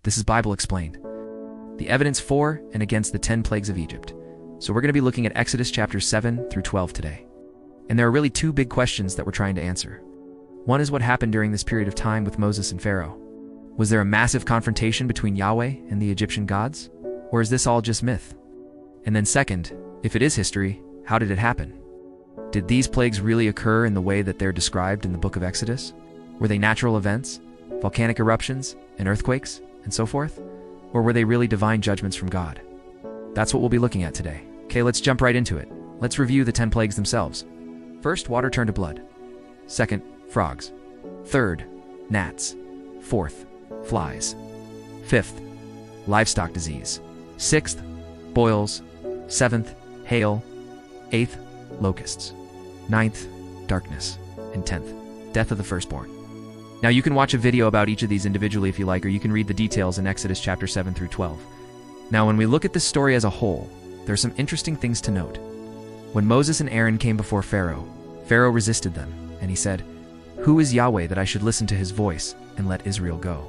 This is Bible Explained. The evidence for and against the 10 plagues of Egypt. So we're going to be looking at Exodus chapters 7 through 12 today. And there are really two big questions that we're trying to answer. One is what happened during this period of time with Moses and Pharaoh. Was there a massive confrontation between Yahweh and the Egyptian gods? Or is this all just myth? And then second, if it is history, how did it happen? Did these plagues really occur in the way that they're described in the book of Exodus? Were they natural events, volcanic eruptions, and earthquakes, and so forth? Or were they really divine judgments from God? That's what we'll be looking at today. Okay, let's jump right into it. Let's review the 10 plagues themselves. First, water turned to blood. Second, frogs. Third, gnats. Fourth, flies. Fifth, livestock disease. Sixth, boils. Seventh, hail. Eighth, locusts. Ninth, darkness. And 10th, death of the firstborn. Now you can watch a video about each of these individually if you like, or you can read the details in Exodus chapter 7 through 12. Now when we look at this story as a whole, there are some interesting things to note. When Moses and Aaron came before Pharaoh, Pharaoh resisted them, and he said, "Who is Yahweh that I should listen to his voice and let Israel go?"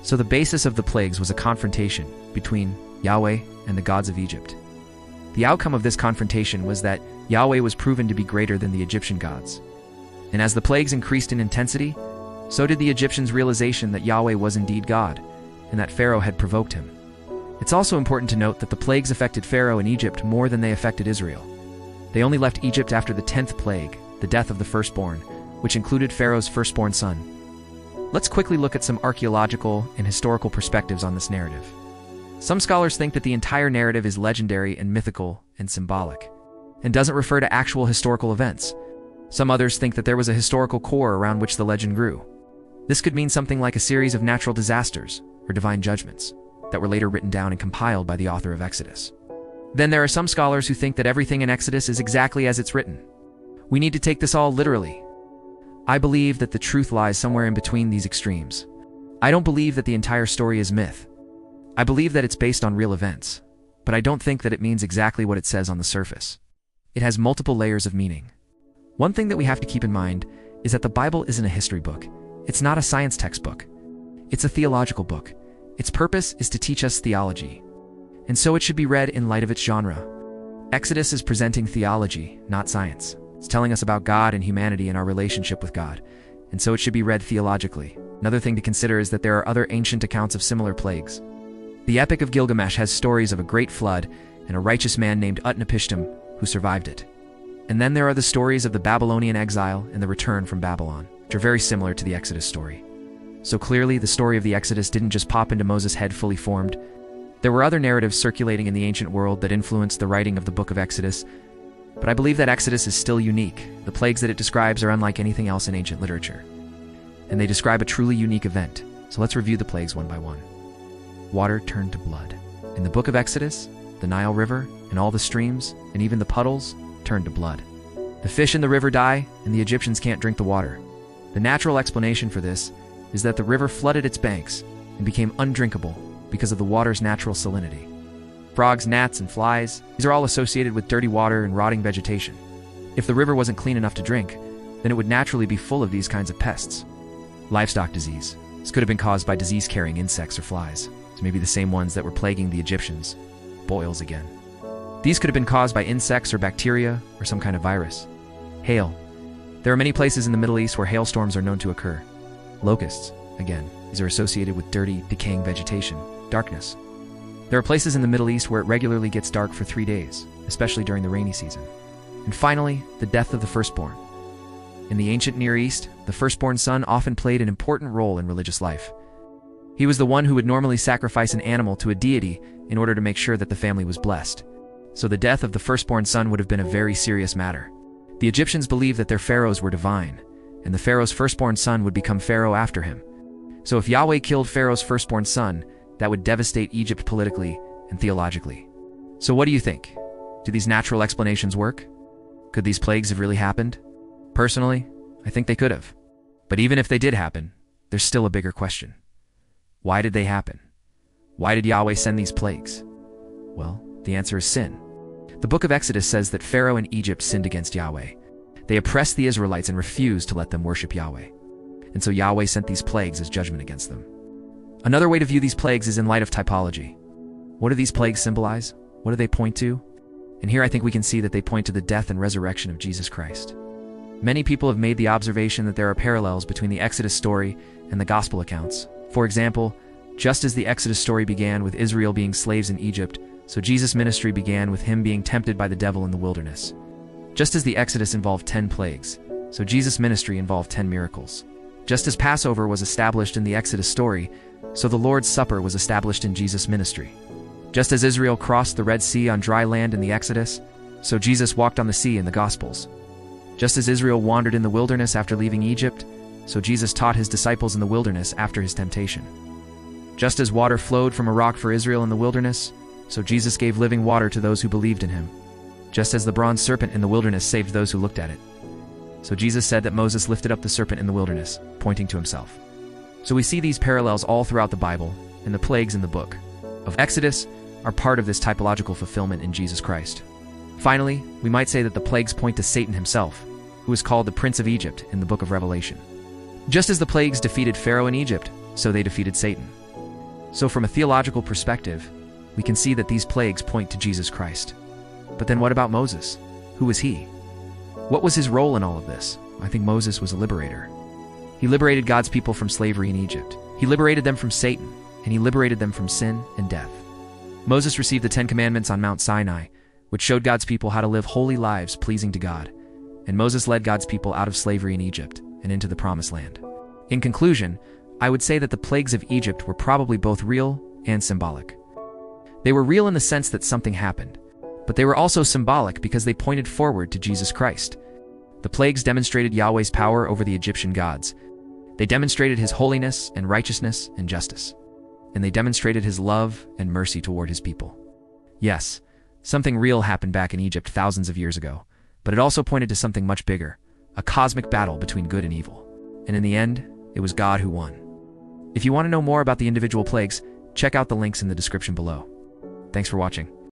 So the basis of the plagues was a confrontation between Yahweh and the gods of Egypt. The outcome of this confrontation was that Yahweh was proven to be greater than the Egyptian gods. And as the plagues increased in intensity, so did the Egyptians' realization that Yahweh was indeed God, and that Pharaoh had provoked him. It's also important to note that the plagues affected Pharaoh and Egypt more than they affected Israel. They only left Egypt after the 10th plague, the death of the firstborn, which included Pharaoh's firstborn son. Let's quickly look at some archaeological and historical perspectives on this narrative. Some scholars think that the entire narrative is legendary and mythical and symbolic, and doesn't refer to actual historical events. Some others think that there was a historical core around which the legend grew. This could mean something like a series of natural disasters or divine judgments that were later written down and compiled by the author of Exodus. Then there are some scholars who think that everything in Exodus is exactly as it's written. We need to take this all literally. I believe that the truth lies somewhere in between these extremes. I don't believe that the entire story is myth. I believe that it's based on real events, but I don't think that it means exactly what it says on the surface. It has multiple layers of meaning. One thing that we have to keep in mind is that the Bible isn't a history book. It's not a science textbook. It's a theological book. Its purpose is to teach us theology, and so it should be read in light of its genre. Exodus is presenting theology, not science. It's telling us about God and humanity and our relationship with God, and so it should be read theologically. Another thing to consider is that there are other ancient accounts of similar plagues. The Epic of Gilgamesh has stories of a great flood and a righteous man named Utnapishtim who survived it. And then there are the stories of the Babylonian exile and the return from Babylon, which are very similar to the Exodus story. So clearly, the story of the Exodus didn't just pop into Moses' head fully formed. There were other narratives circulating in the ancient world that influenced the writing of the book of Exodus, but I believe that Exodus is still unique. The plagues that it describes are unlike anything else in ancient literature, and they describe a truly unique event. So let's review the plagues one by one. Water turned to blood. In the book of Exodus, the Nile River and all the streams, and even the puddles, turned to blood. The fish in the river die, and the Egyptians can't drink the water. The natural explanation for this is that the river flooded its banks and became undrinkable because of the water's natural salinity. Frogs, gnats, and flies, these are all associated with dirty water and rotting vegetation. If the river wasn't clean enough to drink, then it would naturally be full of these kinds of pests. Livestock disease. This could have been caused by disease-carrying insects or flies, so maybe the same ones that were plaguing the Egyptians. Boils again. These could have been caused by insects or bacteria or some kind of virus. Hail. There are many places in the Middle East where hailstorms are known to occur. Locusts. Again, these are associated with dirty, decaying vegetation. Darkness. There are places in the Middle East where it regularly gets dark for 3 days, especially during the rainy season. And finally, the death of the firstborn. In the ancient Near East, the firstborn son often played an important role in religious life. He was the one who would normally sacrifice an animal to a deity in order to make sure that the family was blessed. So the death of the firstborn son would have been a very serious matter. The Egyptians believed that their pharaohs were divine, and the pharaoh's firstborn son would become pharaoh after him. So if Yahweh killed Pharaoh's firstborn son, that would devastate Egypt politically and theologically. So what do you think? Do these natural explanations work? Could these plagues have really happened? Personally, I think they could have. But even if they did happen, there's still a bigger question. Why did they happen? Why did Yahweh send these plagues? Well, the answer is sin. The book of Exodus says that Pharaoh and Egypt sinned against Yahweh. They oppressed the Israelites and refused to let them worship Yahweh. And so Yahweh sent these plagues as judgment against them. Another way to view these plagues is in light of typology. What do these plagues symbolize? What do they point to? And here I think we can see that they point to the death and resurrection of Jesus Christ. Many people have made the observation that there are parallels between the Exodus story and the Gospel accounts. For example, just as the Exodus story began with Israel being slaves in Egypt, so Jesus' ministry began with him being tempted by the devil in the wilderness. Just as the Exodus involved 10 plagues, so Jesus' ministry involved 10 miracles. Just as Passover was established in the Exodus story, so the Lord's Supper was established in Jesus' ministry. Just as Israel crossed the Red Sea on dry land in the Exodus, so Jesus walked on the sea in the Gospels. Just as Israel wandered in the wilderness after leaving Egypt, so Jesus taught his disciples in the wilderness after his temptation. Just as water flowed from a rock for Israel in the wilderness, so Jesus gave living water to those who believed in him. Just as the bronze serpent in the wilderness saved those who looked at it, so Jesus said that Moses lifted up the serpent in the wilderness, pointing to himself. So we see these parallels all throughout the Bible, and the plagues in the book of Exodus are part of this typological fulfillment in Jesus Christ. Finally, we might say that the plagues point to Satan himself, who is called the Prince of Egypt in the book of Revelation. Just as the plagues defeated Pharaoh in Egypt, so they defeated Satan. So from a theological perspective, we can see that these plagues point to Jesus Christ. But then what about Moses? Who was he? What was his role in all of this? I think Moses was a liberator. He liberated God's people from slavery in Egypt. He liberated them from Satan, and he liberated them from sin and death. Moses received the 10 Commandments on Mount Sinai, which showed God's people how to live holy lives pleasing to God. And Moses led God's people out of slavery in Egypt and into the Promised Land. In conclusion, I would say that the plagues of Egypt were probably both real and symbolic. They were real in the sense that something happened, but they were also symbolic because they pointed forward to Jesus Christ. The plagues demonstrated Yahweh's power over the Egyptian gods. They demonstrated his holiness and righteousness and justice. And they demonstrated his love and mercy toward his people. Yes, something real happened back in Egypt thousands of years ago, but it also pointed to something much bigger, a cosmic battle between good and evil. And in the end, it was God who won. If you want to know more about the individual plagues, check out the links in the description below. Thanks for watching.